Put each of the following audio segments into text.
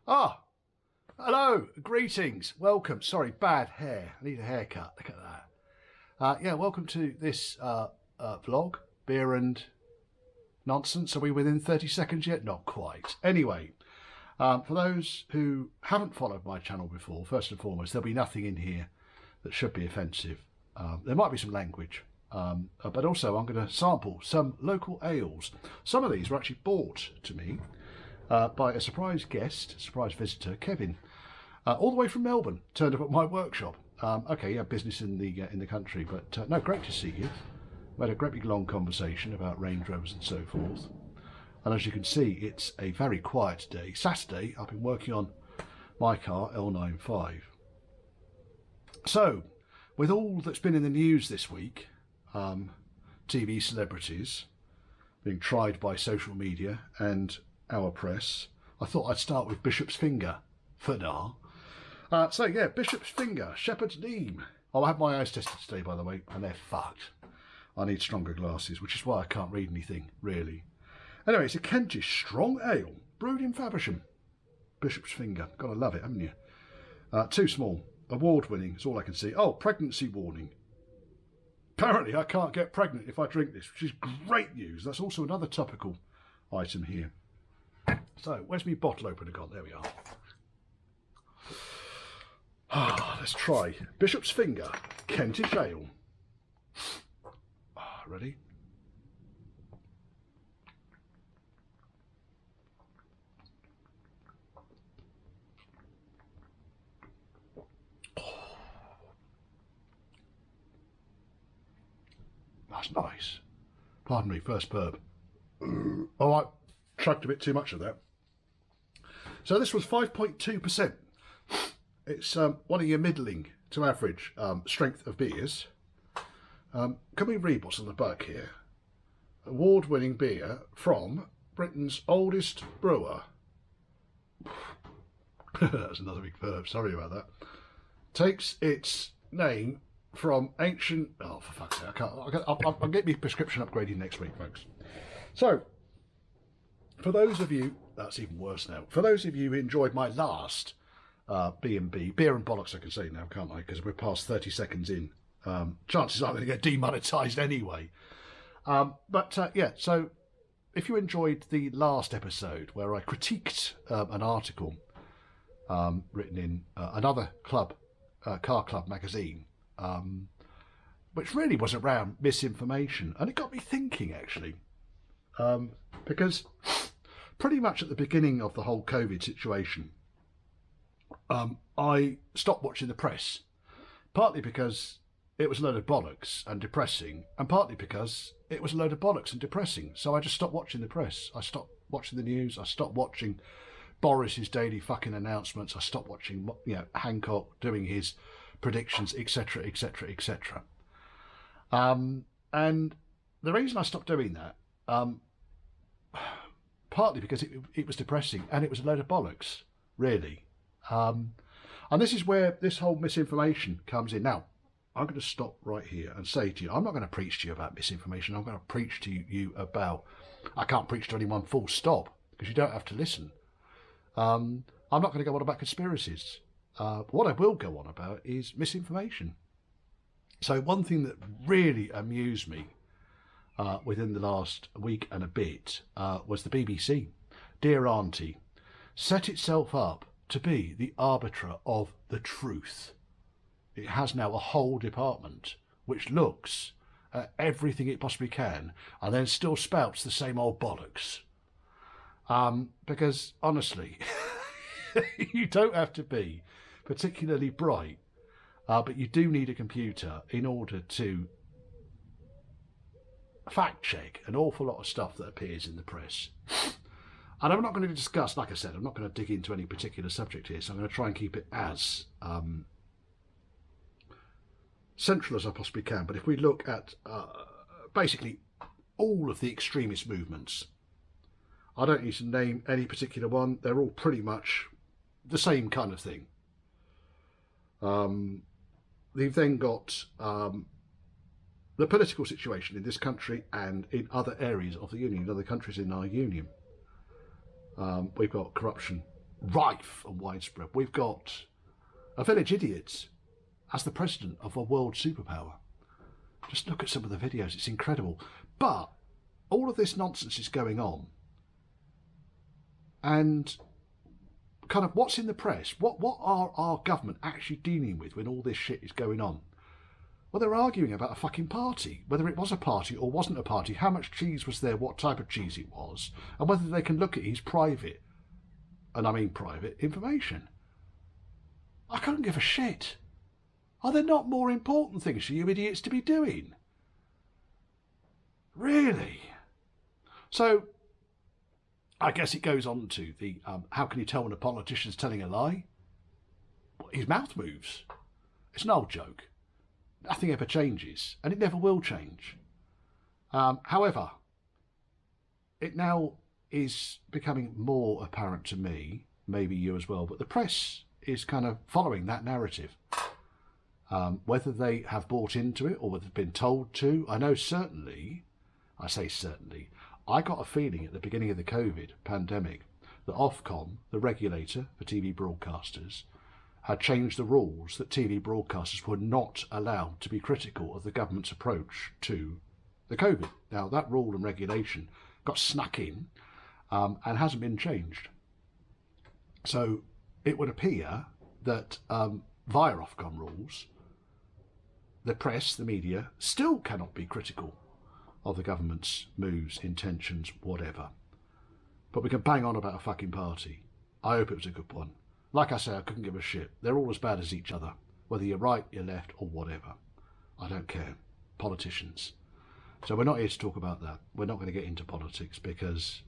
Ah, hello, greetings, welcome. Sorry, bad hair. I need a haircut. Look at that. Yeah, welcome to this vlog, Beer and Nonsense. Are we within 30 seconds yet? Not quite. Anyway, for those who haven't followed my channel before, first and foremost, there'll be nothing in here that should be offensive. There might be some language, but also I'm going to sample some local ales. Some of these were actually bought to me by a surprise guest, surprise visitor, Kevin, all the way from Melbourne, turned up at my workshop. Okay, yeah, business in the country, but no, great to see you. We had a great big long conversation about Range Rovers and so forth. And as you can see, it's a very quiet day. Saturday, I've been working on my car, L95. So, with all that's been in the news this week, TV celebrities being tried by social media and our press, I thought I'd start with Bishop's Finger for now. So yeah, Bishop's Finger, Shepherd's Neame. Oh, I had my eyes tested today, by the way, and they're fucked. I need stronger glasses, which is why I can't read anything, really. Anyway, it's a Kentish strong ale, brewed in Faversham. Bishop's Finger. Gotta love it, haven't you? Too small. Award-winning, is all I can see. Oh, pregnancy warning. Apparently, I can't get pregnant if I drink this, which is great news. That's also another topical item here. So, where's my bottle opener gone? There we are. Let's try Bishop's Finger, Kentish Ale. Ready? That's nice. Pardon me, first burp. Oh, I chugged a bit too much of that. So this was 5.2%. It's one of your middling to average strength of beers. Can we read what's on the back here? Award-winning beer from Britain's oldest brewer. That's another big verb, sorry about that. Takes its name from ancient... Oh, for fuck's sake, I'll get my prescription upgraded next week, folks. So, for those of you... That's even worse now. For those of you who enjoyed my last B&B, Beer and Ballcocks I can say now, can't I? Because we're past 30 seconds in. Chances are I'm going to get demonetised anyway. Yeah, so if you enjoyed the last episode where I critiqued an article written in another club, car club magazine, which really was around misinformation, and it got me thinking actually, because pretty much at the beginning of the whole COVID situation, I stopped watching the press, partly because it was a load of bollocks and depressing, and partly because it was a load of bollocks and depressing. So I just stopped watching the press. I stopped watching the news. I stopped watching Boris's daily fucking announcements. I stopped watching, Hancock doing his predictions, etc., etc., etc. And the reason I stopped doing that, partly because it was depressing and it was a load of bollocks, really. And this is where this whole misinformation comes in. Now, I'm going to stop right here and say to you, I'm not going to preach to you about misinformation. I'm going to preach to you about... I can't preach to anyone full stop, because you don't have to listen. I'm not going to go on about conspiracies. What I will go on about is misinformation. So one thing that really amused me within the last week and a bit was the BBC, Dear Auntie, set itself up to be the arbiter of the truth. It has now a whole department which looks at everything it possibly can and then still spouts the same old bollocks. Because honestly, you don't have to be particularly bright, but you do need a computer in order to fact check an awful lot of stuff that appears in the press. And I'm not going to discuss, like I said, I'm not going to dig into any particular subject here, so I'm going to try and keep it as central as I possibly can. But if we look at basically all of the extremist movements, I don't need to name any particular one. They're all pretty much the same kind of thing. They've then got the political situation in this country and in other areas of the Union, other countries in our Union. We've got corruption rife and widespread. We've got a village idiot as the president of a world superpower. Just look at some of the videos, it's incredible. But all of this nonsense is going on. And kind of what's in the press? What are our government actually dealing with when all this shit is going on? Well, they're arguing about a fucking party, whether it was a party or wasn't a party, how much cheese was there, what type of cheese it was, and whether they can look at his private, and I mean private, information. I can't give a shit. Are there not more important things for you idiots to be doing? Really? So, I guess it goes on to the, how can you tell when a politician's telling a lie? Well, his mouth moves. It's an old joke. Nothing ever changes, and it never will change. However, it now is becoming more apparent to me, maybe you as well, but the press is kind of following that narrative. Whether they have bought into it or whether they've been told to, I know certainly, I say certainly, I got a feeling at the beginning of the COVID pandemic that Ofcom, the regulator for TV broadcasters, had changed the rules that TV broadcasters were not allowed to be critical of the government's approach to the COVID. Now, that rule and regulation got snuck in and hasn't been changed. So it would appear that via Ofcom rules, the press, the media, still cannot be critical of the government's moves, intentions, whatever. But we can bang on about a fucking party. I hope it was a good one. Like I say, I couldn't give a shit. They're all as bad as each other, whether you're right, you're left, or whatever. I don't care. Politicians. So we're not here to talk about that. We're not going to get into politics because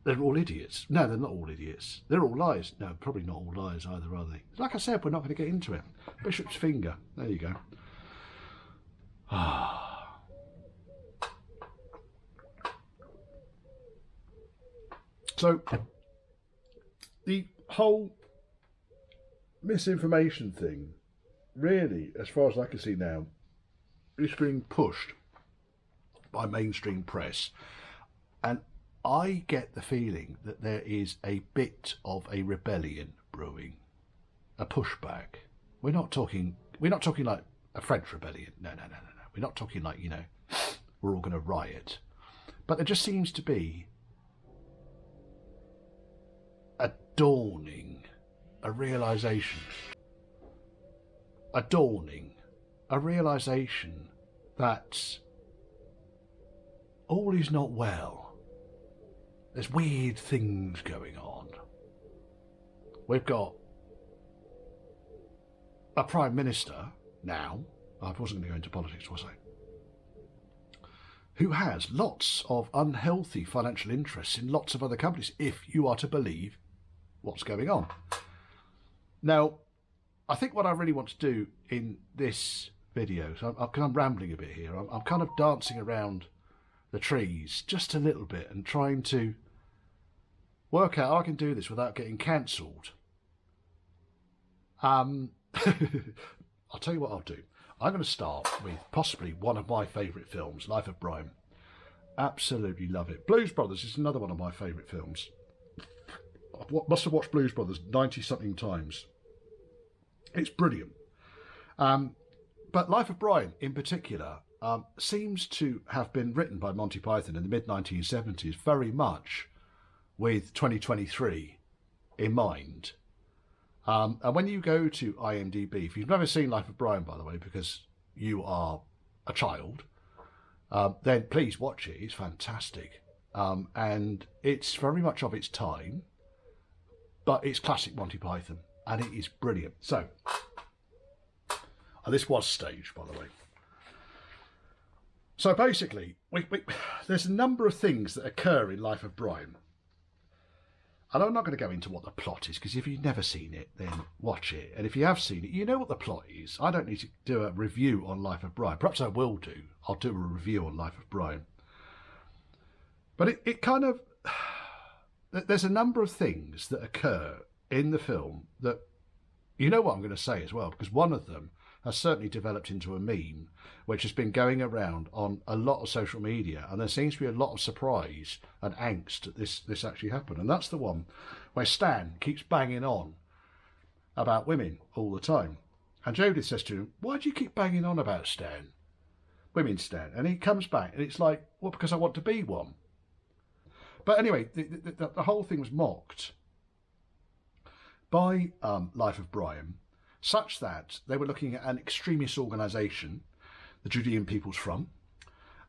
they're all idiots. No, they're not all idiots. They're all liars. No, probably not all liars either, are they? Like I said, we're not going to get into it. Bishop's finger. There you go. So, the whole misinformation thing, really, as far as I can see now, is being pushed by mainstream press. And I get the feeling that there is a bit of a rebellion brewing, a pushback. We're not talking like a French rebellion. No. We're not talking like, we're all going to riot. But there just seems to be a dawning, a realisation that all is not well. There's weird things going on. We've got a Prime Minister now, I wasn't going to go into politics, was I? Who has lots of unhealthy financial interests in lots of other companies, if you are to believe what's going on. Now, I think what I really want to do in this video, so I'm rambling a bit here, I'm kind of dancing around the trees just a little bit and trying to work out how I can do this without getting cancelled. I'll tell you what I'll do. I'm going to start with possibly one of my favourite films, Life of Brian. Absolutely love it. Blues Brothers is another one of my favourite films. I must have watched Blues Brothers 90-something times. It's brilliant. But Life of Brian, in particular, seems to have been written by Monty Python in the mid-1970s, very much with 2023 in mind. And when you go to IMDb, if you've never seen Life of Brian, by the way, because you are a child, then please watch it. It's fantastic. And it's very much of its time, but it's classic Monty Python, and it is brilliant. So, this was staged, by the way. So basically, there's a number of things that occur in Life of Brian. And I'm not going to go into what the plot is, because if you've never seen it, then watch it. And if you have seen it, you know what the plot is. I don't need to do a review on Life of Brian. Perhaps I will do. I'll do a review on Life of Brian. But it kind of... There's a number of things that occur in the film that... You know what I'm going to say as well, because one of them has certainly developed into a meme, which has been going around on a lot of social media, and there seems to be a lot of surprise and angst that this actually happened. And that's the one where Stan keeps banging on about women all the time. And Jodie says to him, why do you keep banging on about Stan? Women Stan. And he comes back, and it's like, well, because I want to be one. But anyway, the whole thing was mocked by Life of Brian, such that they were looking at an extremist organisation, the Judean People's Front,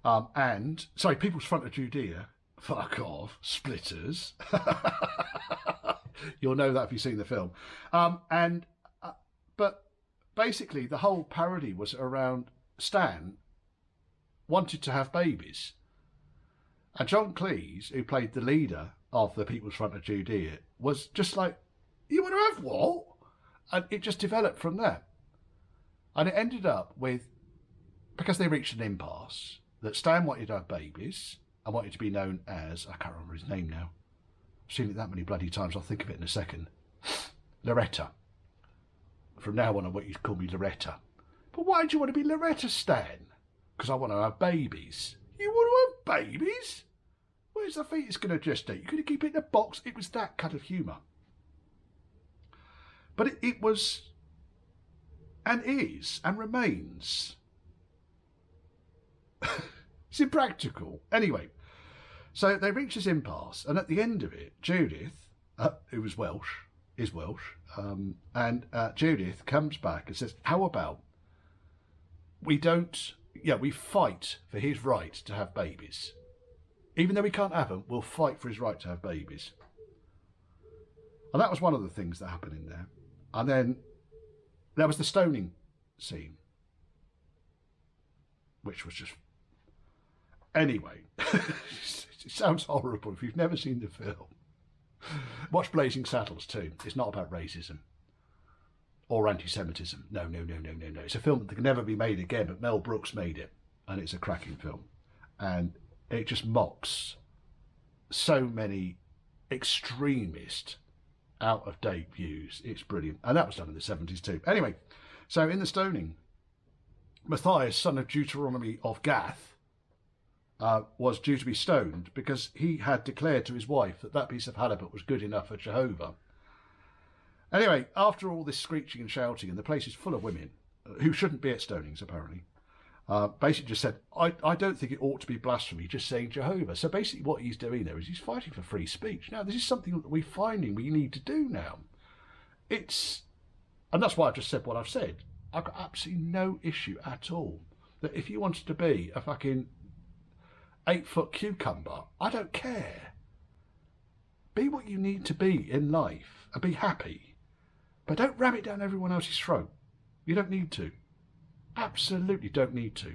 People's Front of Judea, fuck off, splitters. You'll know that if you've seen the film. But basically the whole parody was around Stan wanted to have babies. And John Cleese, who played the leader of the People's Front of Judea, was just like, you want to have what? And it just developed from there. And it ended up with, because they reached an impasse, that Stan wanted to have babies and wanted to be known as, I can't remember his name now. I've seen it that many bloody times, I'll think of it in a second. Loretta. From now on, I want you to call me Loretta. But why do you want to be Loretta, Stan? Because I want to have babies. You want to have babies? Where's the fetus going to gestate? You're going to keep it in a box? It was that kind of humour. But it was, and is, and remains. It's impractical. Anyway, so they reach this impasse, and at the end of it, Judith, who was Welsh, is Welsh, and Judith comes back and says, how about we fight for his right to have babies. Even though we can't have them, we'll fight for his right to have babies. And that was one of the things that happened in there. And then there was the stoning scene, which was just... Anyway, it sounds horrible if you've never seen the film. Watch Blazing Saddles too. It's not about racism or anti-Semitism. No. It's a film that can never be made again, but Mel Brooks made it, and it's a cracking film. And it just mocks so many extremist, out-of-date views. It's brilliant. And that was done in the 70s too. Anyway, so in the stoning, Matthias, son of Deuteronomy of Gath, was due to be stoned because he had declared to his wife that that piece of halibut was good enough for Jehovah. Anyway, after all this screeching and shouting, and the place is full of women who shouldn't be at stonings, apparently, basically just said, I don't think it ought to be blasphemy, just saying Jehovah. So basically what he's doing there is he's fighting for free speech. Now, this is something that we're finding we need to do now. And that's why I've just said what I've said. I've got absolutely no issue at all that if you wanted to be a fucking 8-foot cucumber, I don't care. Be what you need to be in life and be happy. But don't ram it down everyone else's throat. You don't need to. Absolutely don't need to.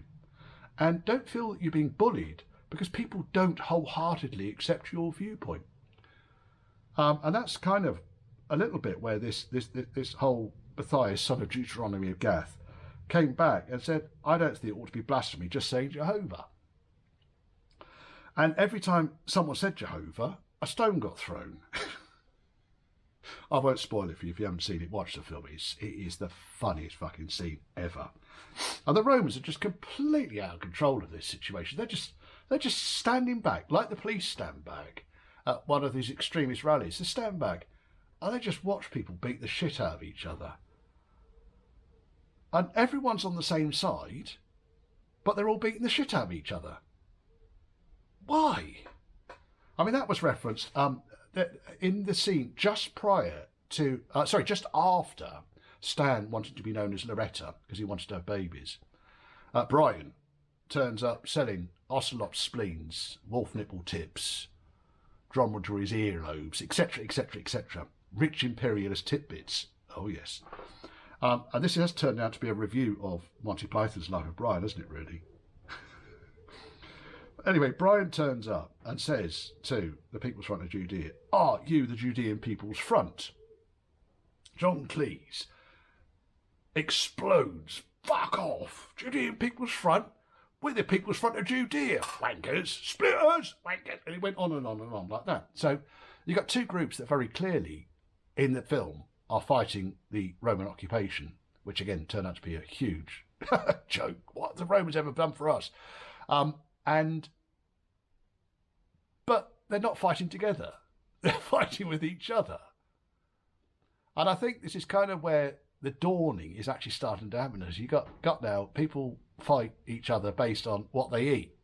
And don't feel that you're being bullied because people don't wholeheartedly accept your viewpoint. And that's kind of a little bit where this whole Matthias, son of Deuteronomy of Gath, came back and said, I don't think it ought to be blasphemy, just saying Jehovah. And every time someone said Jehovah, a stone got thrown. I won't spoil it for you if you haven't seen it. Watch the film. It is the funniest fucking scene ever. And the Romans are just completely out of control of this situation. They're just standing back, like the police stand back at one of these extremist rallies. They stand back and they just watch people beat the shit out of each other. And everyone's on the same side, but they're all beating the shit out of each other. Why? I mean, that was referenced in the scene just just after Stan wanted to be known as Loretta because he wanted to have babies. Brian turns up selling ocelot spleens, wolf nipple tips, dromedary's earlobes, etc., etc., etc. Rich imperialist titbits. Oh, yes. And this has turned out to be a review of Monty Python's Life of Brian, hasn't it, really? Anyway, Brian turns up and says to the People's Front of Judea, are you the Judean People's Front? John Cleese explodes. Fuck off. Judean People's Front? We're the People's Front of Judea. Wankers, splitters, wankers. And he went on and on and on like that. So you've got two groups that very clearly in the film are fighting the Roman occupation. which again turned out to be a huge joke. What have the Romans ever done for us? But they're not fighting together. They're fighting with each other. And I think this is kind of where the dawning is actually starting to happen. As you got now, people fight each other based on what they eat.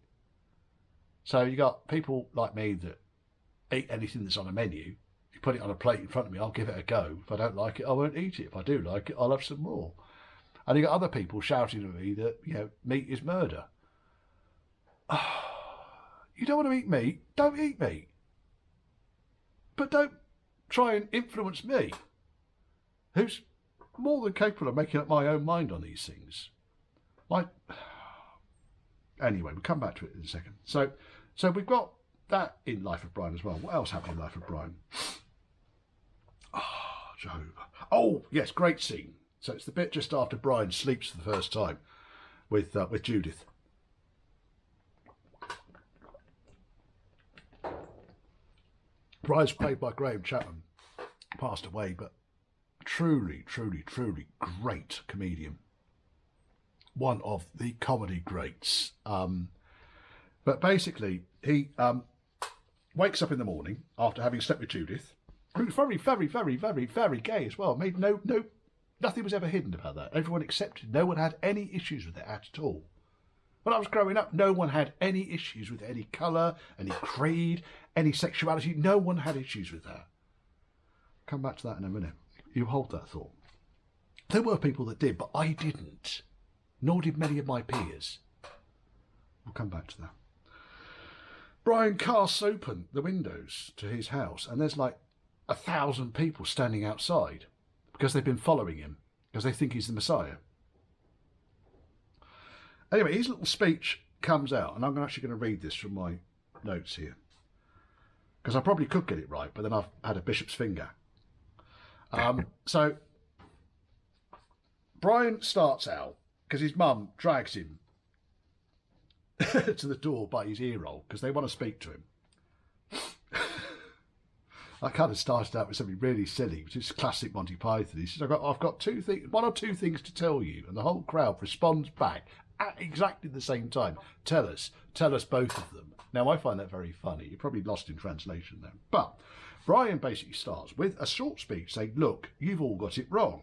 So you got people like me that eat anything that's on a menu. You put it on a plate in front of me, I'll give it a go. If I don't like it, I won't eat it. If I do like it, I'll have some more. And you got other people shouting at me that, you know, meat is murder. You don't want to eat meat? Don't eat meat. But don't try and influence me, who's more than capable of making up my own mind on these things. Anyway, we'll come back to it in a second. So we've got that in Life of Brian as well. What else happened in Life of Brian? Jehovah. Oh, yes, great scene. So it's the bit just after Brian sleeps for the first time with Judith. Brian's played by Graham Chapman, passed away, but truly, truly, truly great comedian. One of the comedy greats. But basically, he wakes up in the morning after having slept with Judith, who's very, very, very, very, very gay as well. Made nothing was ever hidden about that. Everyone accepted. No one had any issues with it at all. When I was growing up, no one had any issues with any colour, any creed, any sexuality. No one had issues with that. Come back to that in a minute. You hold that thought. There were people that did, but I didn't. Nor did many of my peers. We'll come back to that. Brian casts open the windows to his house, and there's like 1,000 people standing outside because they've been following him, because they think he's the Messiah. Anyway, his little speech comes out, and I'm actually going to read this from my notes here, because I probably could get it right, but then I've had a bishop's finger. So Brian starts out because his mum drags him to the door by his ear roll because they want to speak to him. I kind of started out with something really silly, which is classic Monty Python. He says, I've got one or two things to tell you, and the whole crowd responds back at exactly the same time. Tell us both of them. Now, I find that very funny. You're probably lost in translation there. But Brian basically starts with a short speech saying, look, you've all got it wrong.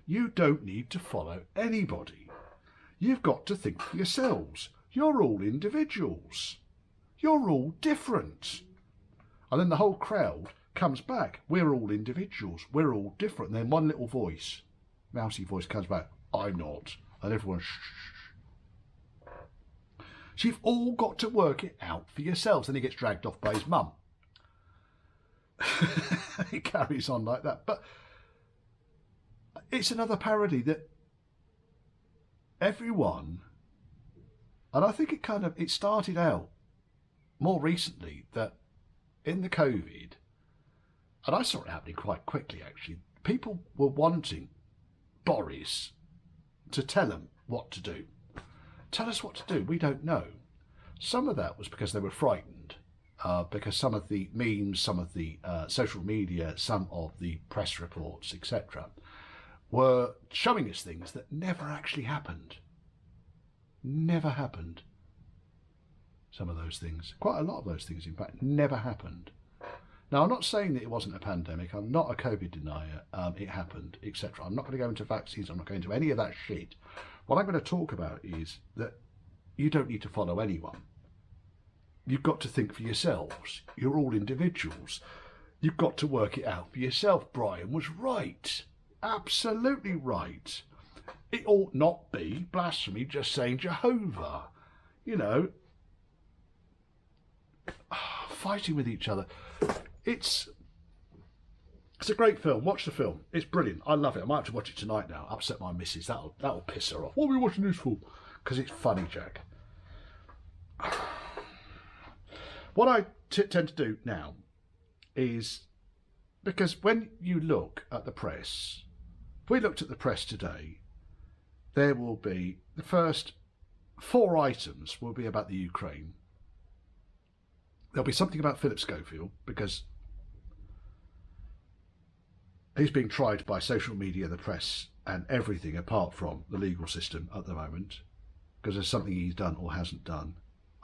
You don't need to follow anybody. You've got to think for yourselves. You're all individuals. You're all different. And then the whole crowd comes back. We're all individuals. We're all different. And then one little voice, mousy voice, comes back. I'm not. And everyone, shh. So you've all got to work it out for yourselves. Then he gets dragged off by his mum. He carries on like that. But it's another parody that everyone, and I think it started out more recently that in the COVID, and I saw it happening quite quickly actually, people were wanting Boris to tell them what to do. Tell us what to do, we don't know. Some of that was because they were frightened, because some of the memes, some of the social media, some of the press reports, etc., were showing us things that never actually happened. Never happened. Some of those things, quite a lot of those things in fact, never happened. Now, I'm not saying that it wasn't a pandemic. I'm not a COVID denier. It happened, etc. I'm not going to go into vaccines. I'm not going into any of that shit. What I'm going to talk about is that you don't need to follow anyone. You've got to think for yourselves. You're all individuals. You've got to work it out for yourself. Brian was right. Absolutely right. It ought not be blasphemy just saying Jehovah. You know, fighting with each other. It's a great film. Watch the film. It's brilliant. I love it. I might have to watch it tonight now. Upset my missus. That'll piss her off. What are we watching this for? Because it's funny, Jack. What I tend to do now is, because when you look at the press, if we looked at the press today, there will be the first 4 items will be about the Ukraine. There'll be something about Philip Schofield because he's being tried by social media, the press, and everything apart from the legal system at the moment, because there's something he's done or hasn't done,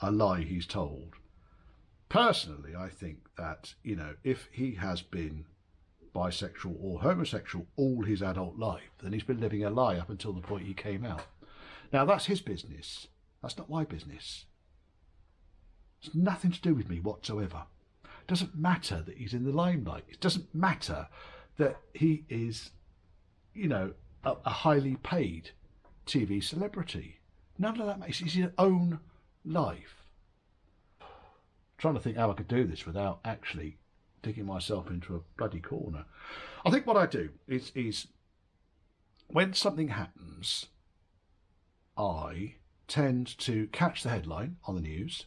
a lie he's told. Personally, I think that, you know, if he has been bisexual or homosexual all his adult life, then he's been living a lie up until the point he came out. Now, that's his business. That's not my business. It's nothing to do with me whatsoever. It doesn't matter that he's in the limelight. It doesn't matter that he is, you know, a highly paid TV celebrity. None of that makes it. It's his own life. I'm trying to think how I could do this without actually digging myself into a bloody corner. I think what I do is when something happens, I tend to catch the headline on the news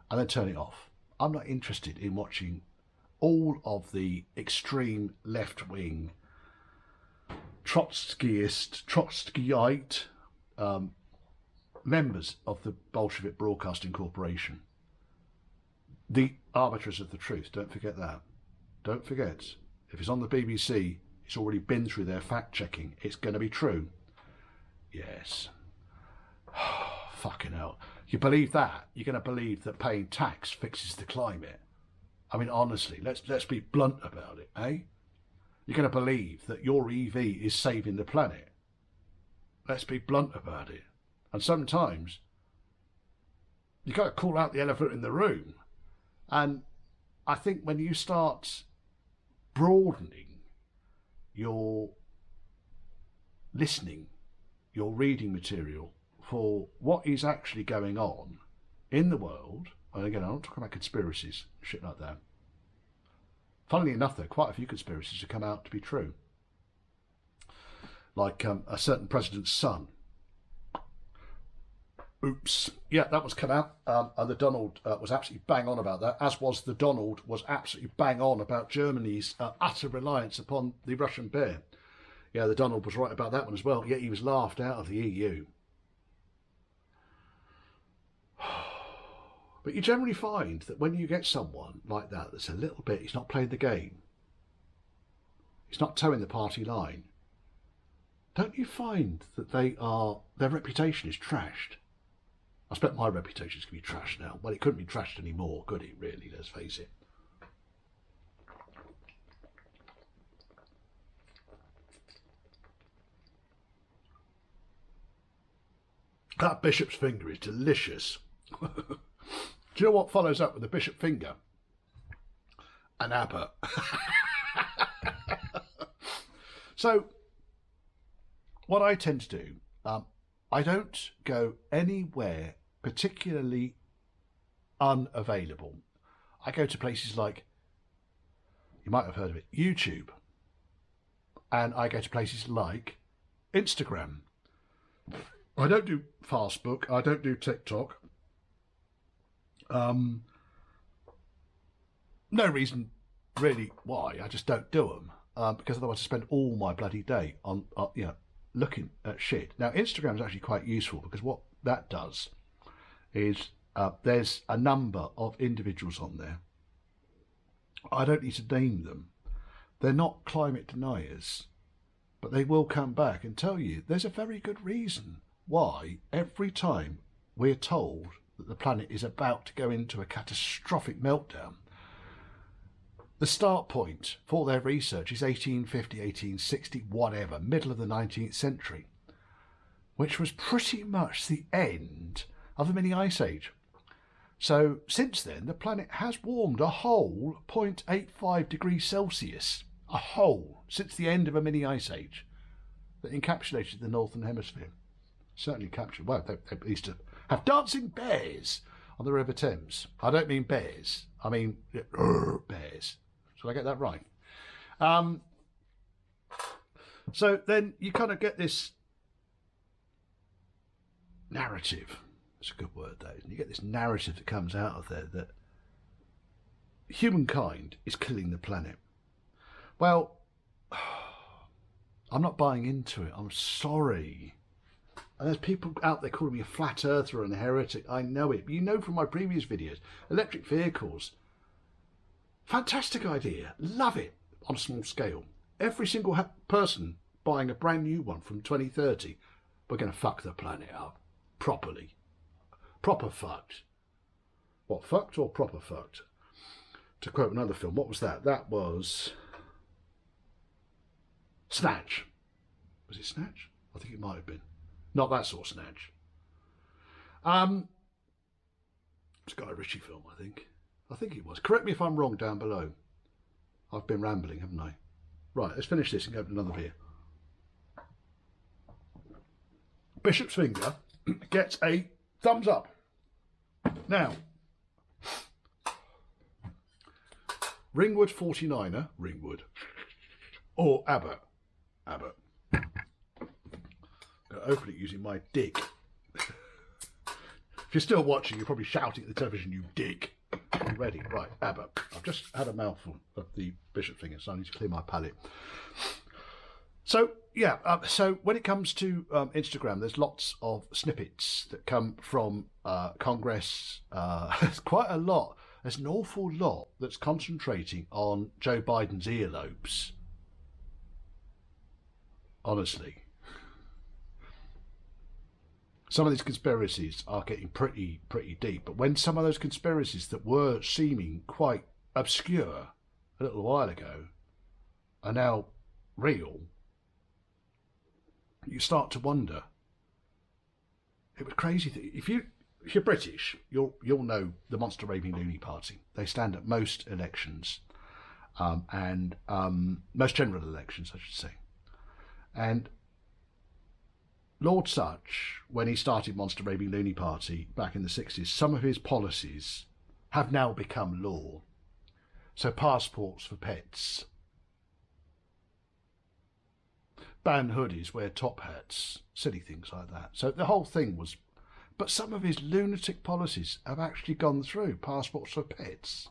and then turn it off. I'm not interested in watching all of the extreme left-wing Trotskyite members of the Bolshevik Broadcasting Corporation. The arbiters of the truth, don't forget that. Don't forget, if it's on the BBC, it's already been through their fact-checking. It's going to be true. Yes. Fucking hell. You believe that? You're going to believe that paying tax fixes the climate? I mean, honestly, let's be blunt about it, eh? You're going to believe that your EV is saving the planet? Let's be blunt about it. And sometimes you've got to call out the elephant in the room. And I think when you start broadening your listening, your reading material for what is actually going on in the world, and again, I'm not talking about conspiracies, shit like that. Funnily enough, though, quite a few conspiracies have come out to be true. Like a certain president's son. Oops. Yeah, that was come out. And the Donald was absolutely bang on about that, as was the Donald was absolutely bang on about Germany's utter reliance upon the Russian bear. Yeah, the Donald was right about that one as well, yet he was laughed out of the EU. But you generally find that when you get someone like that that's a little bit, he's not playing the game, he's not towing the party line, don't you find that their reputation is trashed? I expect my reputation is going to be trashed now. Well, it couldn't be trashed anymore, could it, really? Let's face it. That bishop's finger is delicious. Do you know what follows up with the bishop finger? An ABBA. So, what I tend to do, I don't go anywhere particularly unavailable. I go to places like, you might have heard of it, YouTube. And I go to places like Instagram. I don't do Facebook. I don't do TikTok. No reason really why. I just don't do them. Because otherwise I spend all my bloody day on, you know, looking at shit. Now, Instagram is actually quite useful because what that does is there's a number of individuals on there. I don't need to name them. They're not climate deniers, but they will come back and tell you there's a very good reason why every time we're told that the planet is about to go into a catastrophic meltdown, the start point for their research is 1850, 1860, whatever, middle of the 19th century, which was pretty much the end of the mini ice age. So since then, the planet has warmed a whole 0.85 degrees Celsius, a whole, since the end of a mini ice age that encapsulated the northern hemisphere. Certainly captured, well, they used to have dancing bears on the River Thames. I don't mean bears, I mean bears. Did I get that right? So then you kind of get this narrative. It's a good word, though. You get this narrative that comes out of there that humankind is killing the planet. Well, I'm not buying into it. I'm sorry. And there's people out there calling me a flat earther and a heretic. I know it. But you know from my previous videos, electric vehicles, fantastic idea. Love it on a small scale. Every single person buying a brand new one from 2030. We're going to fuck the planet up. Properly. Proper fucked. What, fucked or proper fucked? To quote another film, what was that? That was Snatch. Was it Snatch? I think it might have been. Not that sort of Snatch. It's a Guy Ritchie film, I think. I think it was. Correct me if I'm wrong down below. I've been rambling, haven't I? Right, let's finish this and go to another beer. Bishop's Finger gets a thumbs up. Now, Ringwood 49er, Ringwood, or Abbott. Gonna open it using my dick. If you're still watching, you're probably shouting at the television, you dick. I'm ready. Right, Abbott. I've just had a mouthful of the Bishop Finger, so I need to clear my palate. So, yeah, so when it comes to Instagram, there's lots of snippets that come from Congress. There's quite a lot. There's an awful lot that's concentrating on Joe Biden's earlobes. Honestly. Some of these conspiracies are getting pretty deep. But when some of those conspiracies that were seeming quite obscure a little while ago are now real, you start to wonder. It was crazy. If you're British, you'll know the Monster Raving Loony Party. They stand at most elections, and most general elections, I should say. And Lord Such, when he started Monster Raving Loony Party back in the 60s, some of his policies have now become law. So passports for pets, ban hoodies, wear top hats, silly things like that. So the whole thing was, but some of his lunatic policies have actually gone through. Passports for pets.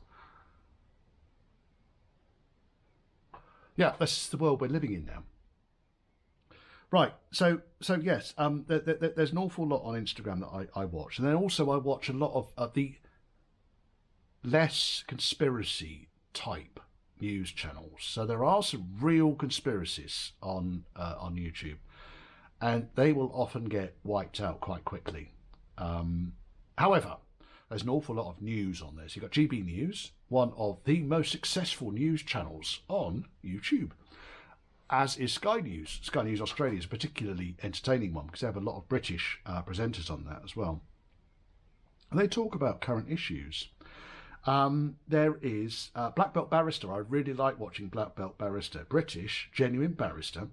Yeah, this is the world we're living in now. Right, so yes, there's an awful lot on Instagram that I watch, and then also I watch a lot of the less conspiracy type news channels. So there are some real conspiracies on YouTube, and they will often get wiped out quite quickly. However, there's an awful lot of news on this. You've got GB News, one of the most successful news channels on YouTube, as is Sky News. Sky News Australia is a particularly entertaining one because they have a lot of British presenters on that as well. And they talk about current issues. There is Black Belt Barrister. I really like watching Black Belt Barrister. British, genuine barrister,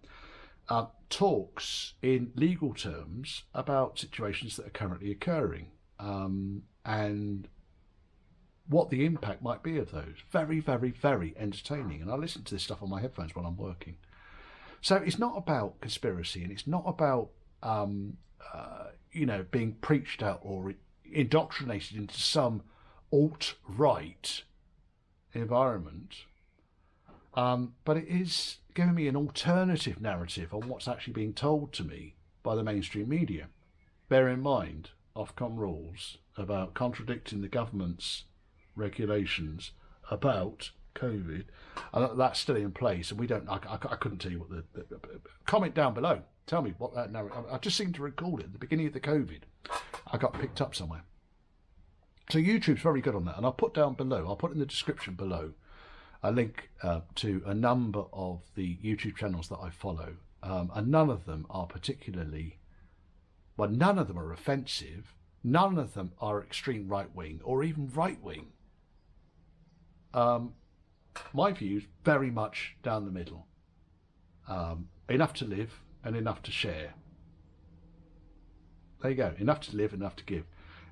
talks in legal terms about situations that are currently occurring and what the impact might be of those. Very, very, very entertaining. And I listen to this stuff on my headphones while I'm working. So it's not about conspiracy, and it's not about being preached out or indoctrinated into some alt-right environment, but it is giving me an alternative narrative on what's actually being told to me by the mainstream media. Bear in mind, Ofcom rules about contradicting the government's regulations about COVID, and that's still in place, and we don't. I couldn't tell you what the comment down below. Tell me what that narrative. I just seem to recall it at the beginning of the COVID. I got picked up somewhere. So YouTube's very good on that, and I'll put down below. I'll put in the description below a link to a number of the YouTube channels that I follow, and none of them are particularly. Well, none of them are offensive. None of them are extreme right wing or even right wing. My views very much down the middle. Enough to live and enough to share. There you go. Enough to live, enough to give.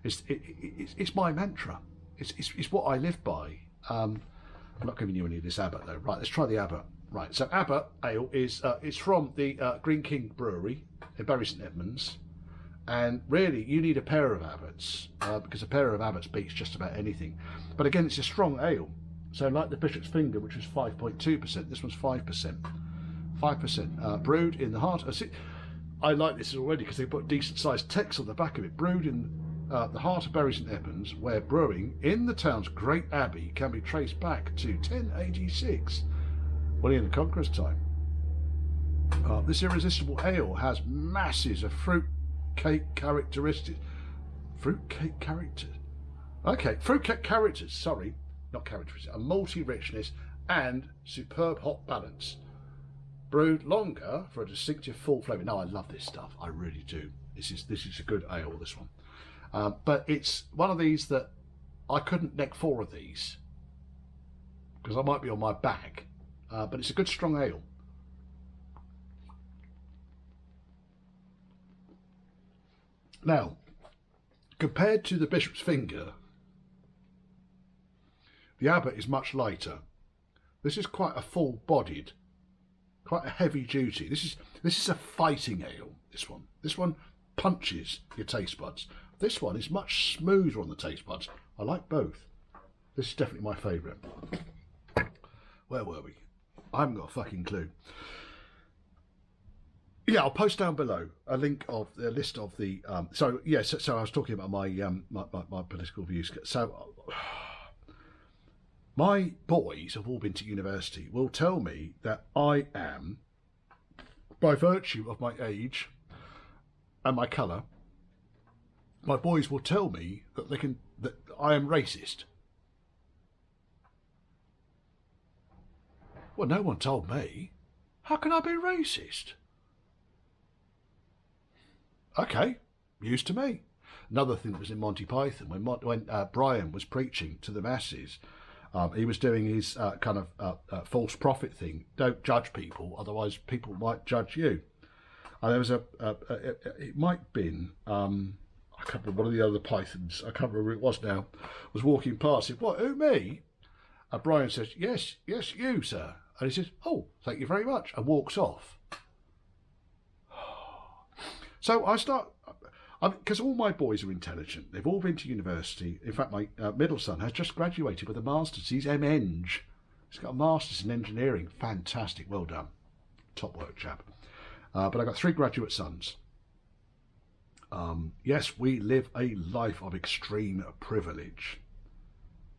It's my mantra. It's what I live by. I'm not giving you any of this Abbott though. Right, let's try the Abbott. Right, so Abbott Ale is it's from the Green King Brewery in Bury St Edmunds. And really, you need a pair of Abbotts because a pair of Abbotts beats just about anything. But again, it's a strong ale. So like the Bishop's Finger, which was 5.2%, this one's 5%. 5%. Brewed in the heart. I like this already because they put decent sized text on the back of it. Brewed in the heart of Bury St Edmunds, where brewing in the town's great abbey can be traced back to 1086, William the Conqueror's time. This irresistible ale has masses of fruit cake characteristics. Fruitcake characters? Okay, fruitcake characters, sorry, not characteristics, a malty richness and superb hop balance. Brewed longer for a distinctive full flavour. No, I love this stuff, I really do. This is a good ale, this one. But it's one of these that I couldn't neck 4 of these because I might be on my back, but it's a good strong ale. Now, compared to the Bishop's Finger, the Abbot is much lighter. This is quite a full-bodied, quite a heavy-duty. This is a fighting ale. This one punches your taste buds. This one is much smoother on the taste buds. I like both. This is definitely my favourite. Where were we? I haven't got a fucking clue. Yeah, I'll post down below a link of the list of the. So I was talking about my my political views. So my boys have all been to university. Will tell me that I am, by virtue of my age and my colour, my boys will tell me that that I am racist. Well, no one told me. How can I be racist? Okay, news to me. Another thing that was in Monty Python, when Brian was preaching to the masses, he was doing his kind of false prophet thing. Don't judge people, otherwise people might judge you. And there was it might have been, I can't remember, one of the other Pythons, I can't remember who it was now, was walking past. He said, "What, who, me?" And Brian says, yes, you, sir. And he says, "Oh, thank you very much," and walks off. So I start, because all my boys are intelligent. They've all been to university. In fact, my middle son has just graduated with a master's. He's MEng. He's got a master's in engineering. Fantastic, well done. Top work, chap. But I've got 3 graduate sons. Yes, we live a life of extreme privilege.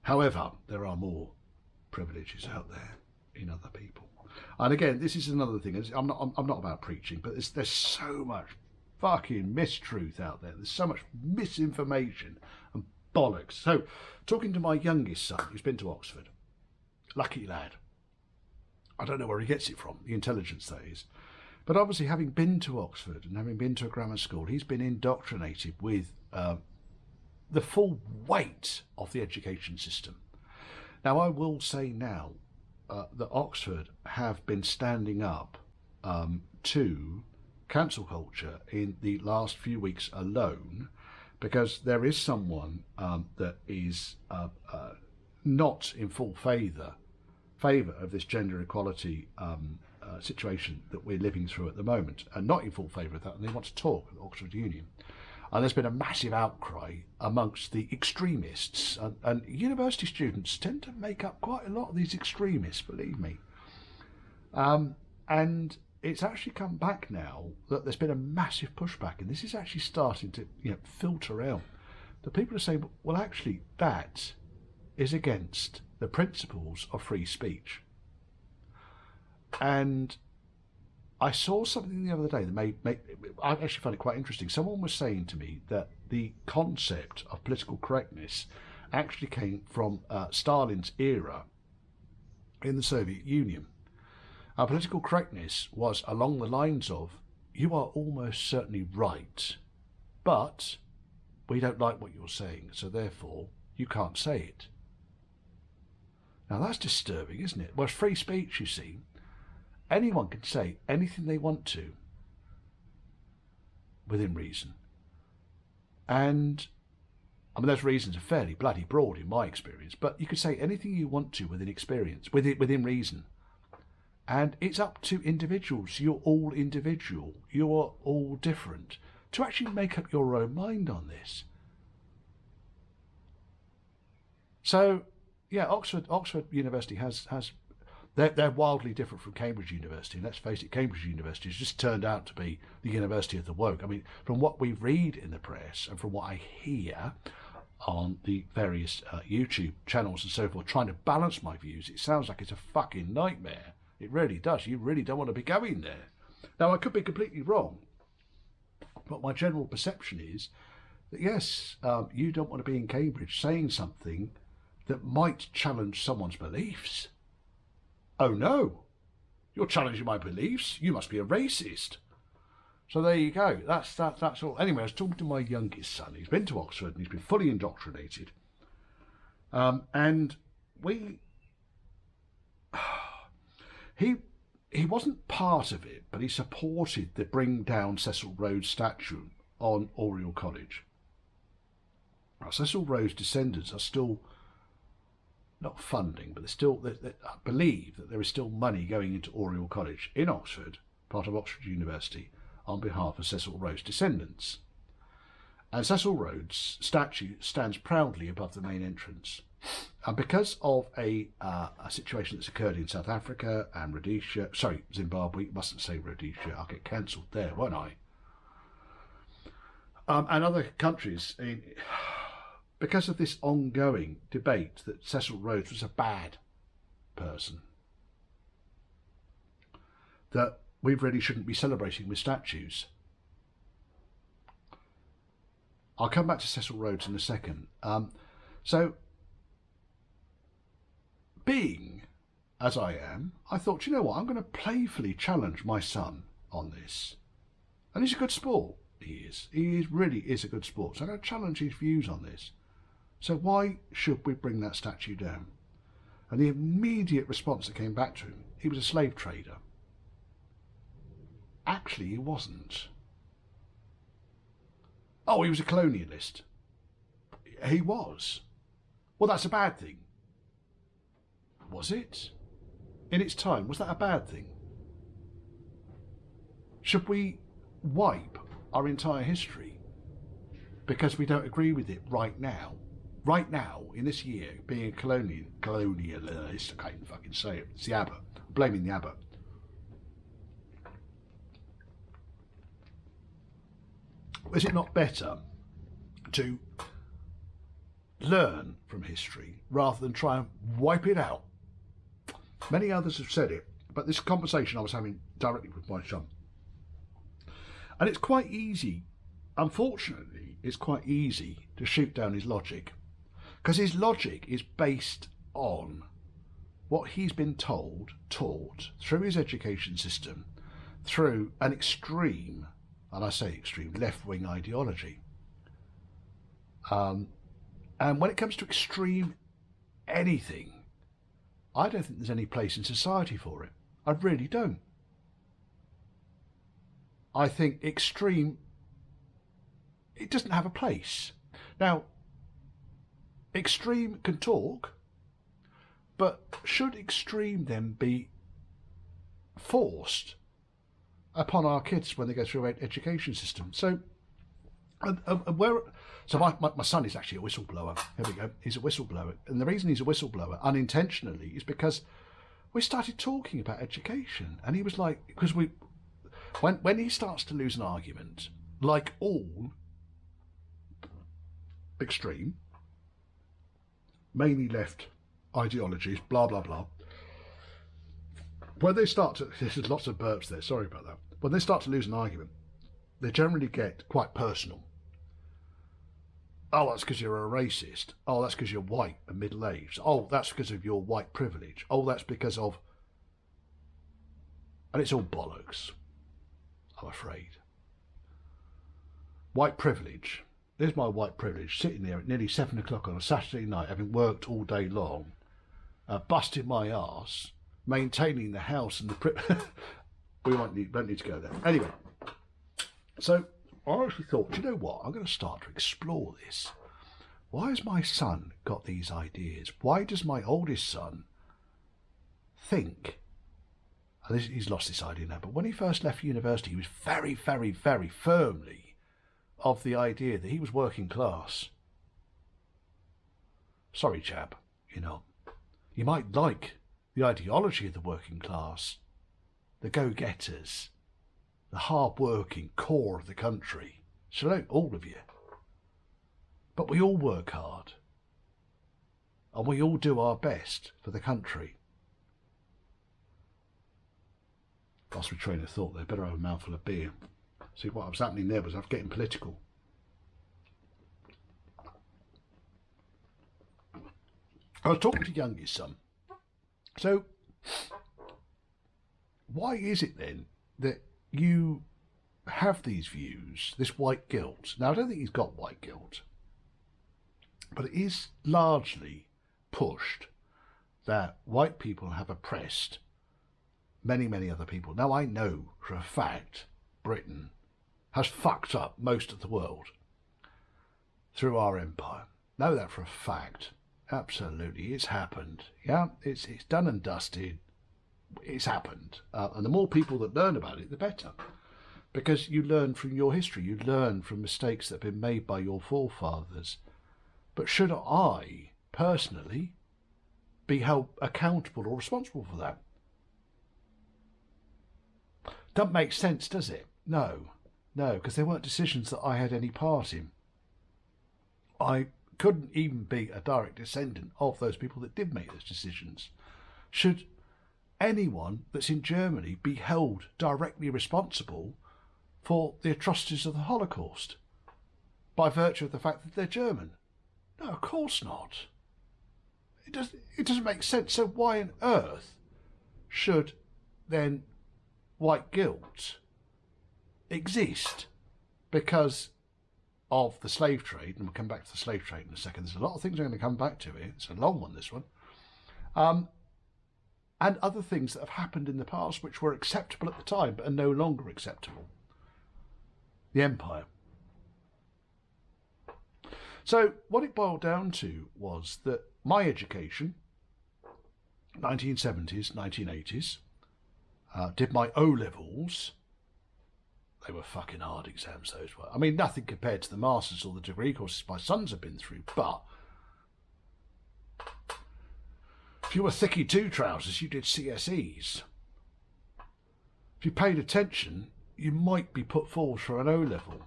However, there are more privileges out there in other people. And again, this is another thing. I'm not about preaching, but there's so much fucking mistruth out there. There's so much misinformation and bollocks. So, talking to my youngest son, who's been to Oxford, lucky lad. I don't know where he gets it from, the intelligence that is. But obviously, having been to Oxford and having been to a grammar school, he's been indoctrinated with the full weight of the education system. Now, I will say now that Oxford have been standing up to cancel culture in the last few weeks alone, because there is someone that is not in full favour of this gender equality situation that we're living through at the moment, and not in full favour of that, and they want to talk at Oxford Union. And there's been a massive outcry amongst the extremists, and university students tend to make up quite a lot of these extremists, believe me. And it's actually come back now that there's been a massive pushback, and this is actually starting to filter out. The people are saying, well, actually, that is against the principles of free speech. And I saw something the other day that I actually found it quite interesting. Someone was saying to me that the concept of political correctness actually came from Stalin's era in the Soviet Union. Political correctness was along the lines of, you are almost certainly right, but we don't like what you're saying, so therefore you can't say it. Now that's disturbing, isn't it? Well, it's free speech, you see. Anyone can say anything they want to within reason. And I mean, those reasons are fairly bloody broad in my experience, but you can say anything you want to within reason. And it's up to individuals. You're all individual. You're all different. To actually make up your own mind on this. So, yeah, Oxford University has they're wildly different from Cambridge University. And let's face it, Cambridge University has just turned out to be the university of the woke. I mean, from what we read in the press and from what I hear on the various YouTube channels and so forth, trying to balance my views, it sounds like it's a fucking nightmare. It really does. You really don't want to be going there. Now, I could be completely wrong, but my general perception is that, yes, you don't want to be in Cambridge saying something that might challenge someone's beliefs. Oh no, you're challenging my beliefs. You must be a racist. So there you go. That's all. Anyway, I was talking to my youngest son. He's been to Oxford and he's been fully indoctrinated. And he wasn't part of it, but he supported the Bring Down Cecil Rhodes statue on Oriel College. Now, Cecil Rhodes' descendants are still not funding, but they believe that there is still money going into Oriel College in Oxford, part of Oxford University, on behalf of Cecil Rhodes' descendants. And Cecil Rhodes' statue stands proudly above the main entrance. And because of a situation that's occurred in South Africa and Zimbabwe, mustn't say Rhodesia, I'll get cancelled there, won't I? And other countries, because of this ongoing debate that Cecil Rhodes was a bad person, that we really shouldn't be celebrating with statues. I'll come back to Cecil Rhodes in a second. So, being as I am, I thought, you know what, I'm going to playfully challenge my son on this. And he's a good sport. He really is a good sport. So I'm going to challenge his views on this. So why should we bring that statue down? And the immediate response that came back to him, he was a slave trader. Actually, he wasn't. Oh, he was a colonialist. He was. Well, that's a bad thing. Was it? In its time, was that a bad thing? Should we wipe our entire history because we don't agree with it right now? Right now, in this year, being a colonialist, I can't even fucking say it. It's the Abbot. I'm blaming the Abbot. Is it not better to learn from history rather than try and wipe it out? Many others have said it, but this conversation I was having directly with my son. And it's quite easy, unfortunately, it's quite easy to shoot down his logic. Because his logic is based on what he's been taught through his education system, through an extreme, and I say extreme, left-wing ideology. And when it comes to extreme anything, I don't think there's any place in society for it. I really don't. I think extreme, it doesn't have a place. Now, extreme can talk, but should extreme then be forced upon our kids when they go through an education system? So, my son is actually a whistleblower. Here we go. He's a whistleblower. And the reason he's a whistleblower, unintentionally, is because we started talking about education. And he was like, because when he starts to lose an argument, like all extreme, mainly left ideologies, blah, blah, blah, when they start to, there's lots of burps there, sorry about that. When they start to lose an argument, they generally get quite personal. Oh, that's because you're a racist. Oh, that's because you're white and middle-aged. Oh, that's because of your white privilege. Oh, that's because of... And it's all bollocks, I'm afraid. White privilege. There's my white privilege, sitting there at nearly 7 o'clock on a Saturday night, having worked all day long, busting my arse, maintaining the house and the... We don't need to go there. Anyway, so I actually thought, you know what, I'm going to start to explore this. Why has my son got these ideas? Why does my oldest son think, and he's lost this idea now, but when he first left university, he was very, very, very firmly of the idea that he was working class. Sorry, chap, you might like the ideology of the working class, the go-getters, the hard-working core of the country. Salute all of you. But we all work hard. And we all do our best for the country. lost my train of thought there. Better have a mouthful of beer. See, what was happening there was I was getting political. I was talking to youngest son. So, why is it then that you have these views, this white guilt? Now, I don't think he's got white guilt, but it is largely pushed that white people have oppressed many, many other people. Now, I know for a fact Britain has fucked up most of the world through our empire. Know that for a fact. Absolutely, it's happened. Yeah, it's done and dusted. It's happened. And the more people that learn about it, the better. Because you learn from your history. You learn from mistakes that have been made by your forefathers. But should I, personally, be held accountable or responsible for that? Doesn't make sense, does it? No, because there weren't decisions that I had any part in. I couldn't even be a direct descendant of those people that did make those decisions. Should anyone that's in Germany be held directly responsible for the atrocities of the Holocaust by virtue of the fact that they're German? No, of course not. It doesn't make sense. So why on earth should then white guilt exist because of the slave trade? And we'll come back to the slave trade in a second. There's a lot of things I'm going to come back to here. It's a long one, this one. And other things that have happened in the past which were acceptable at the time but are no longer acceptable. The empire. So what it boiled down to was that my education, 1970s, 1980s, did my O-levels. They were fucking hard exams, those were. I mean, nothing compared to the masters or the degree courses my sons have been through, but if you were thicky two trousers, you did CSEs. If you paid attention, you might be put forward for an O-level.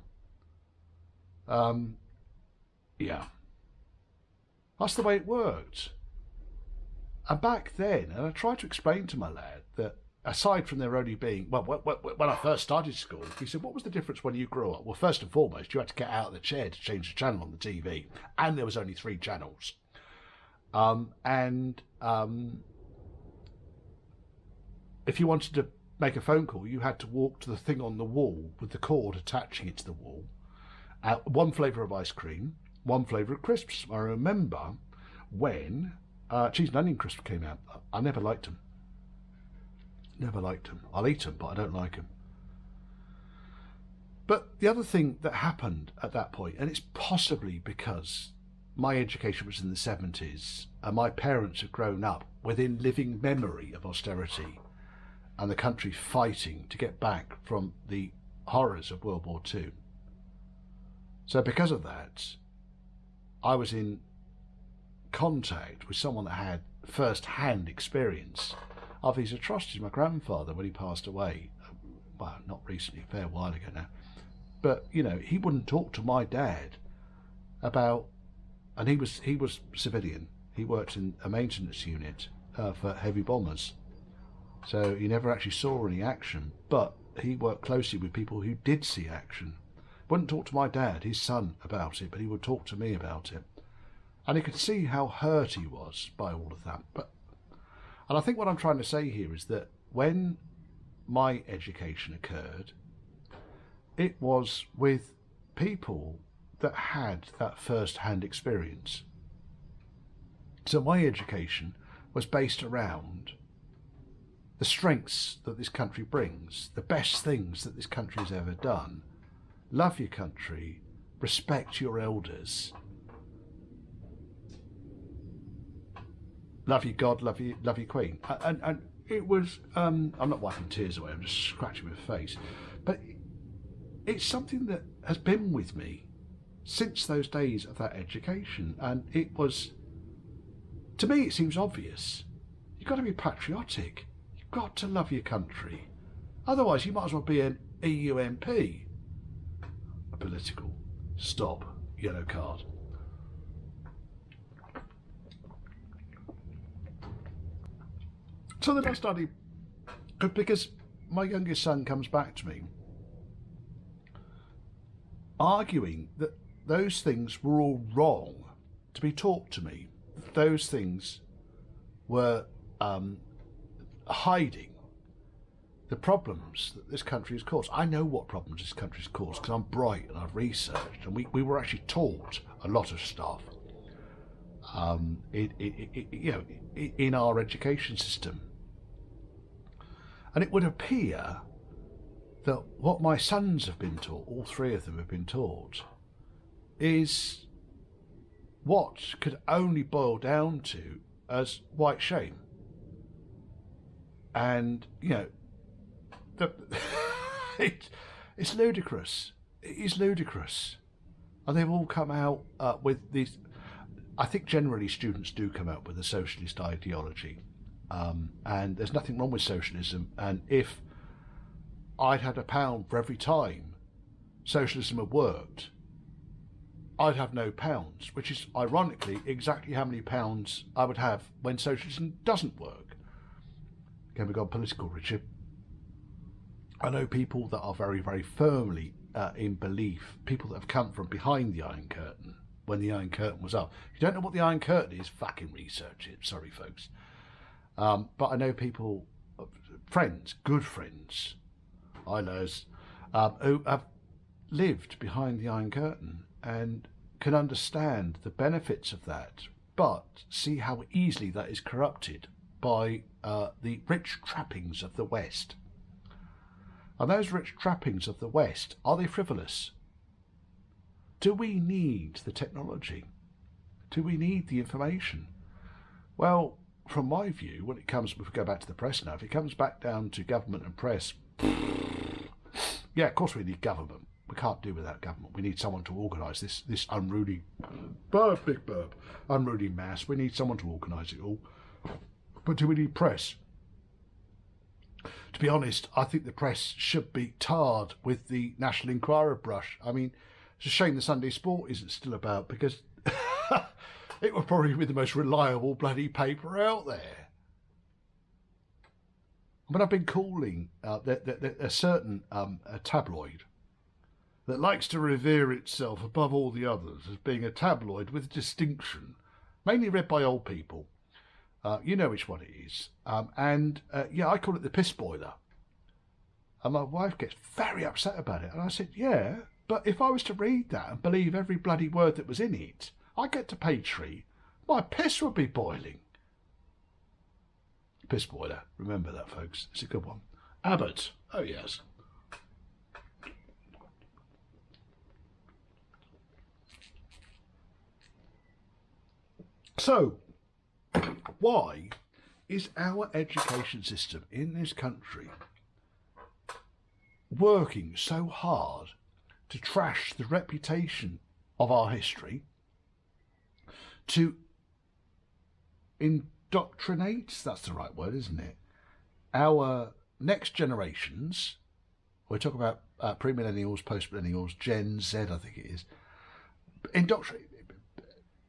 Yeah. That's the way it worked. And back then, and I tried to explain to my lad that aside from there only being, well, when I first started school, he said, what was the difference when you grew up? Well, first and foremost, you had to get out of the chair to change the channel on the TV. And there was only 3 channels. If you wanted to make a phone call, you had to walk to the thing on the wall with the cord attaching it to the wall. One flavour of ice cream, one flavour of crisps. I remember when cheese and onion crisps came out. I never liked them. Never liked them. I'll eat them, but I don't like them. But the other thing that happened at that point, and it's possibly because my education was in the 70s and my parents had grown up within living memory of austerity and the country fighting to get back from the horrors of World War II. So because of that, I was in contact with someone that had first-hand experience of these atrocities. My grandfather, when he passed away, well, not recently, a fair while ago now, but, you know, he wouldn't talk to my dad about, and he was civilian. He worked in a maintenance unit for heavy bombers. So he never actually saw any action, but he worked closely with people who did see action. Wouldn't talk to my dad, his son, about it, but he would talk to me about it. And he could see how hurt he was by all of that. And I think what I'm trying to say here is that when my education occurred, it was with people that had that first-hand experience. So my education was based around the strengths that this country brings, the best things that this country has ever done. Love your country, respect your elders, love your God, love your Queen. And it was, I'm not wiping tears away, I'm just scratching my face. But it's something that has been with me since those days of that education. And it was, to me, it seems obvious. You've got to be patriotic. You've got to love your country. Otherwise, you might as well be an EUMP. A political stop, yellow card. So then I studied, because my youngest son comes back to me arguing that those things were all wrong to be taught to me. Those things were hiding the problems that this country has caused. I know what problems this country has caused because I'm bright and I've researched, and we were actually taught a lot of stuff in our education system. And it would appear that what my sons have been taught, all three of them have been taught, is what could only boil down to as white shame. And, it's ludicrous. It is ludicrous. And they've all come out with these. I think generally students do come out with a socialist ideology. And there's nothing wrong with socialism. And if I'd had £1 for every time socialism had worked, I'd have no pounds, which is ironically exactly how many pounds I would have when socialism doesn't work. Again, we've gone political, Richard. I know people that are very, very firmly in belief, people that have come from behind the Iron Curtain, when the Iron Curtain was up. If you don't know what the Iron Curtain is, fucking research it. Sorry, folks. But I know people, friends, good friends, who have lived behind the Iron Curtain and can understand the benefits of that, but see how easily that is corrupted by the rich trappings of the West. And those rich trappings of the West, are they frivolous? Do we need the technology? Do we need the information? Well, from my view, when it comes, if we go back to the press now, if it comes back down to government and press, yeah, of course we need government. We can't do without government. We need someone to organise this unruly, big burp, unruly mass. We need someone to organise it all. But do we need press? To be honest, I think the press should be tarred with the National Enquirer brush. I mean, it's a shame the Sunday Sport isn't still about, because it would probably be the most reliable bloody paper out there. But I've been calling a certain tabloid that likes to revere itself above all the others as being a tabloid with distinction, mainly read by old people. You know which one it is. Yeah, I call it the piss boiler. And my wife gets very upset about it. And I said, yeah, but if I was to read that and believe every bloody word that was in it, I get to Patreon, my piss would be boiling. Piss boiler. Remember that, folks. It's a good one. Abbott. Oh, yes. So, why is our education system in this country working so hard to trash the reputation of our history, to indoctrinate, that's the right word, isn't it, our next generations? We're talking about pre-millennials, post-millennials, Gen Z, I think it is. Indoctrinate,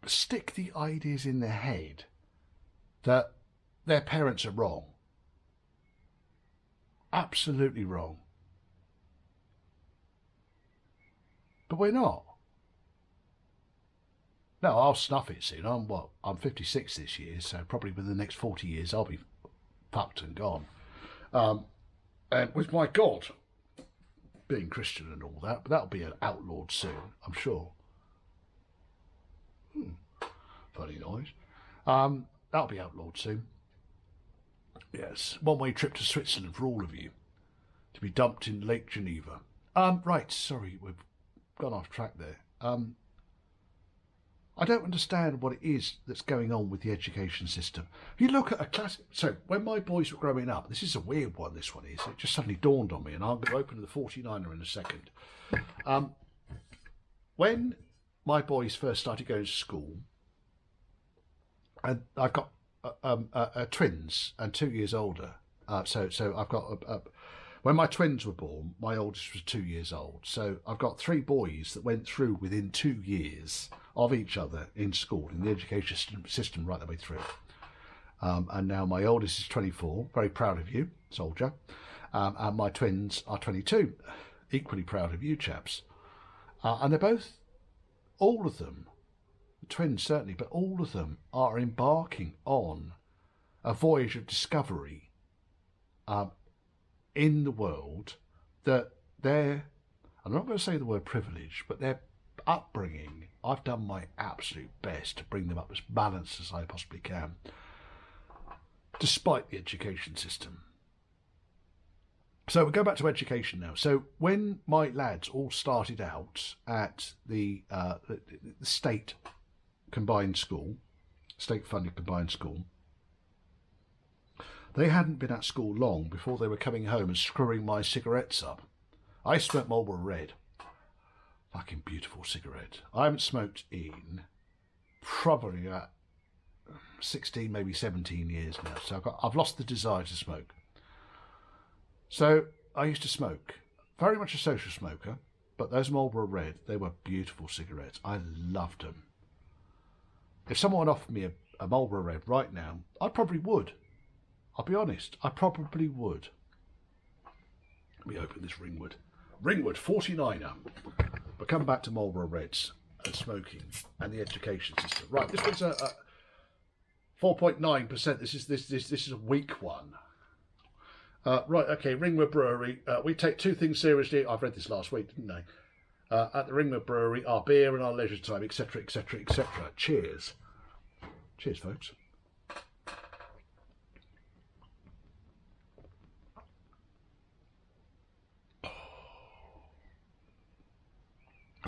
stick the ideas in their head that their parents are wrong. Absolutely wrong. But we're not. No, I'll snuff it soon. I'm 56 this year, so probably within the next 40 years I'll be fucked and gone. And with my God, being Christian and all that, but that'll be outlawed soon, I'm sure. Funny noise. That'll be outlawed soon. Yes, one-way trip to Switzerland for all of you, to be dumped in Lake Geneva. Right, sorry, we've gone off track there. I don't understand what it is that's going on with the education system. If you look at a classic... So, when my boys were growing up, this is a weird one, this one is. It just suddenly dawned on me, and I'm going to open the 49er in a second. When my boys first started going to school, and I've got twins and 2 years older. So I've got... when my twins were born, my oldest was 2 years old. So I've got 3 boys that went through within 2 years of each other in school, in the education system right the way through. And now my oldest is 24, very proud of you, soldier. And my twins are 22. Equally proud of you chaps. And they're both, all of them, the twins certainly, but all of them are embarking on a voyage of discovery in the world that they're, I'm not going to say the word privilege, but their upbringing, I've done my absolute best to bring them up as balanced as I possibly can, despite the education system. So we go back to education now. So when my lads all started out at the state combined school, state-funded combined school, they hadn't been at school long before they were coming home and screwing my cigarettes up. I smoked Marlboro Red. Fucking beautiful cigarette. I haven't smoked in probably 16, maybe 17 years now. So I've lost the desire to smoke. So I used to smoke. Very much a social smoker. But those Marlboro Red, they were beautiful cigarettes. I loved them. If someone offered me a Marlboro Red right now, I probably would. I'll be honest. I probably would. Let me open this Ringwood. Ringwood 49er. But come back to Marlboro Reds and smoking and the education system. Right, this one's a 4.9%. This is a weak one. Right, okay, Ringwood Brewery. We take two things seriously. I've read this last week, didn't I? At the Ringwood Brewery, our beer and our leisure time, etc., etc., etc. Cheers. Cheers, folks.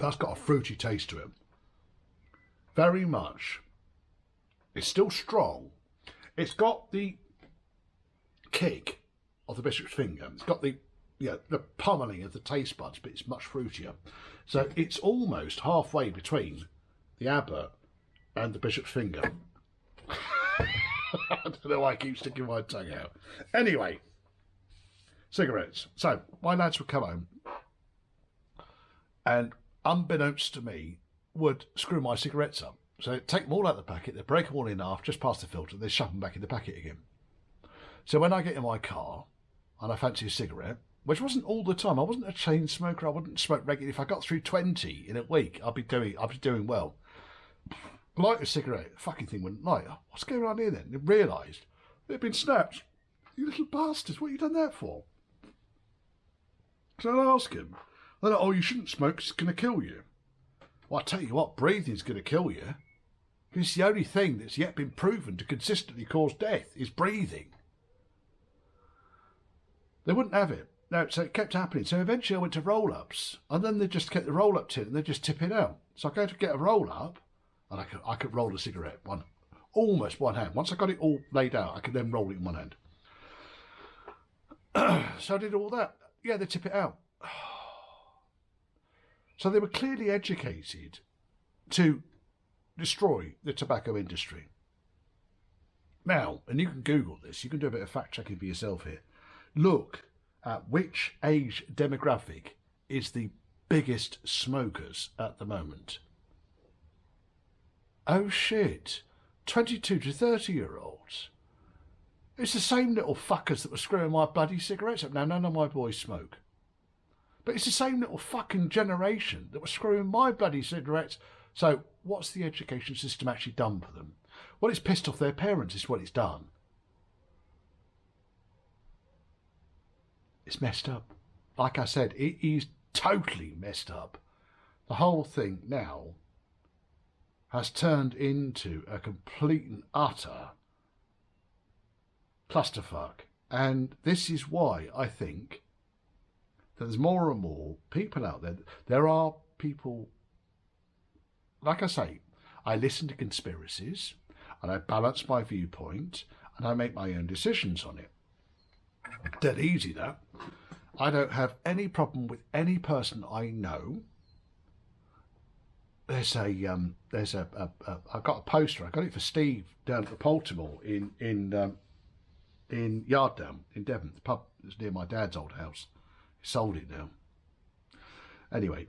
That's got a fruity taste to it. Very much. It's still strong. It's got the kick of the bishop's finger. It's got the pummeling of the taste buds, but it's much fruitier. So it's almost halfway between the Abbott and the bishop's finger. I don't know why I keep sticking my tongue out. Anyway, cigarettes. So my lads would come home and, unbeknownst to me, would screw my cigarettes up. So take them all out of the packet, they break them all in half, just past the filter, they shove them back in the packet again. So when I get in my car and I fancy a cigarette, which wasn't all the time, I wasn't a chain smoker, I wouldn't smoke regularly. If I got through 20 in a week, I'd be doing well. Light a cigarette, the fucking thing wouldn't light. What's going on here then? They realised they'd been snapped. You little bastards, what have you done that for? So I ask him, they're like, oh, you shouldn't smoke, it's going to kill you. Well, I tell you what, breathing's going to kill you. It's the only thing that's yet been proven to consistently cause death is breathing. They wouldn't have it. No, so it kept happening. So eventually I went to roll-ups, and then they just kept the roll-up tin and they just tip it out. So I go to get a roll-up, and I could roll a cigarette, almost one hand. Once I got it all laid out, I could then roll it in one hand. So I did all that. Yeah, they tip it out. So they were clearly educated to destroy the tobacco industry. Now, and you can Google this, you can do a bit of fact checking for yourself here. Look at which age demographic is the biggest smokers at the moment. Oh shit, 22 to 30-year-olds. It's the same little fuckers that were screwing my bloody cigarettes up. Now, none of my boys smoke. But it's the same little fucking generation that was screwing my bloody cigarettes. So what's the education system actually done for them? Well, it's pissed off their parents is what it's done. It's messed up. Like I said, it is totally messed up. The whole thing now has turned into a complete and utter clusterfuck. And this is why I think that there's more and more people out there. There are people, like I say, I listen to conspiracies and I balance my viewpoint and I make my own decisions on it. Dead easy, that. I don't have any problem with any person I know. I've got a poster. I got it for Steve down at the Baltimore in Yarddown in Devon. The pub is near my dad's old house. He sold it now. Anyway,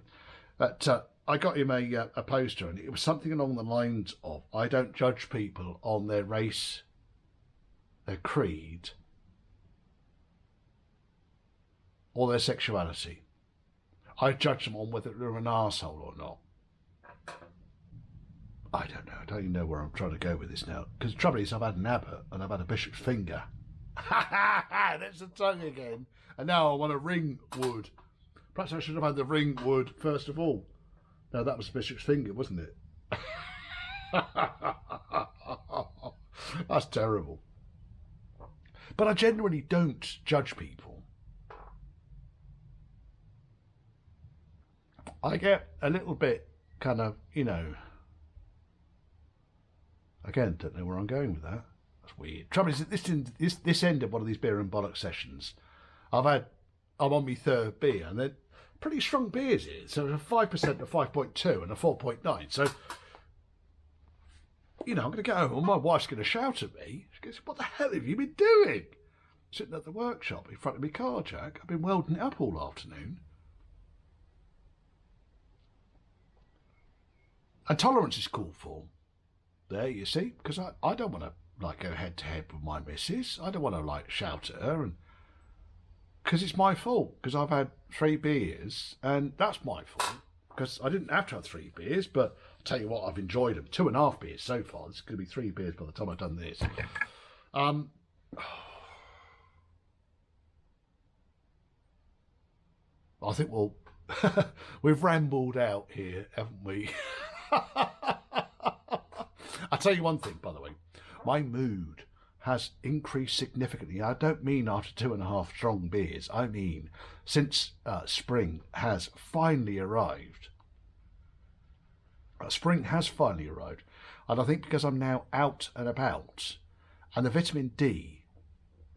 but I got him a poster, and it was something along the lines of, I don't judge people on their race, their creed, or their sexuality. I judge them on whether they're an arsehole or not. I don't know. I don't even know where I'm trying to go with this now. Because the trouble is, I've had an abbot and I've had a bishop's finger. That's the tongue again. And now I want a ring wood. Perhaps I should have had the ring wood first of all. No, that was the bishop's finger, wasn't it? That's terrible. But I generally don't judge people. I get a little bit kind of, you know, again, don't know where I'm going with that. That's weird. Trouble is, at this end of one of these beer and bollocks sessions, I'm on my third beer, and they're pretty strong beers here. So a 5%, a 5.2, and a 4.9. So, you know, I'm going to go home and my wife's going to shout at me. She goes, "What the hell have you been doing?" Sitting at the workshop in front of my car, Jack. I've been welding it up all afternoon. And tolerance is called for. There, you see, because I don't want to like go head to head with my missus. I don't want to like shout at her, and because it's my fault, because I've had 3 beers, and that's my fault, because I didn't have to have 3 beers, but I'll tell you what, I've enjoyed them. 2.5 beers so far. This is going to be 3 beers by the time I've done this. I think we've rambled out here, haven't we? I'll tell you one thing, by the way. My mood has increased significantly. I don't mean after 2.5 strong beers. I mean since spring has finally arrived. Spring has finally arrived. And I think because I'm now out and about, and the vitamin D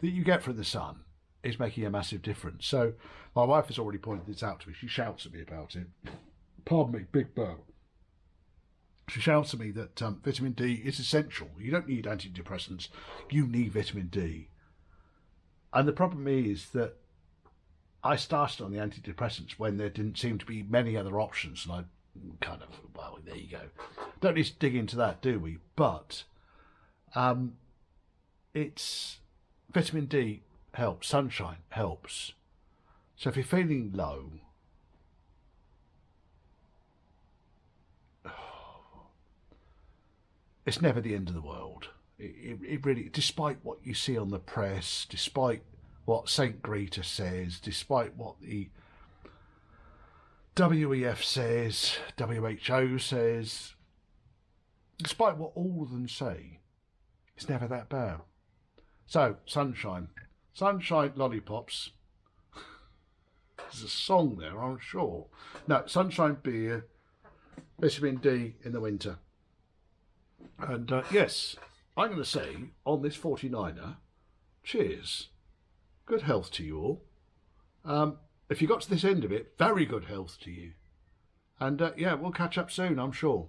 that you get from the sun is making a massive difference. So my wife has already pointed this out to me. She shouts at me about it. Pardon me, big bird. She shouts at me that vitamin D is essential. You don't need antidepressants. You need vitamin D. And the problem is that I started on the antidepressants when there didn't seem to be many other options. And I kind of, well, there you go. Don't need to dig into that, do we? But it's vitamin D helps. Sunshine helps. So if you're feeling low, it's never the end of the world. It really, despite what you see on the press, despite what St. Greta says, despite what the WEF says, WHO says, despite what all of them say, it's never that bad. So, sunshine. Sunshine lollipops. There's a song there, I'm sure. No, sunshine beer, vitamin D in the winter. And yes, I'm going to say on this 49er, cheers. Good health to you all. If you got to this end of it, very good health to you. And yeah, we'll catch up soon, I'm sure.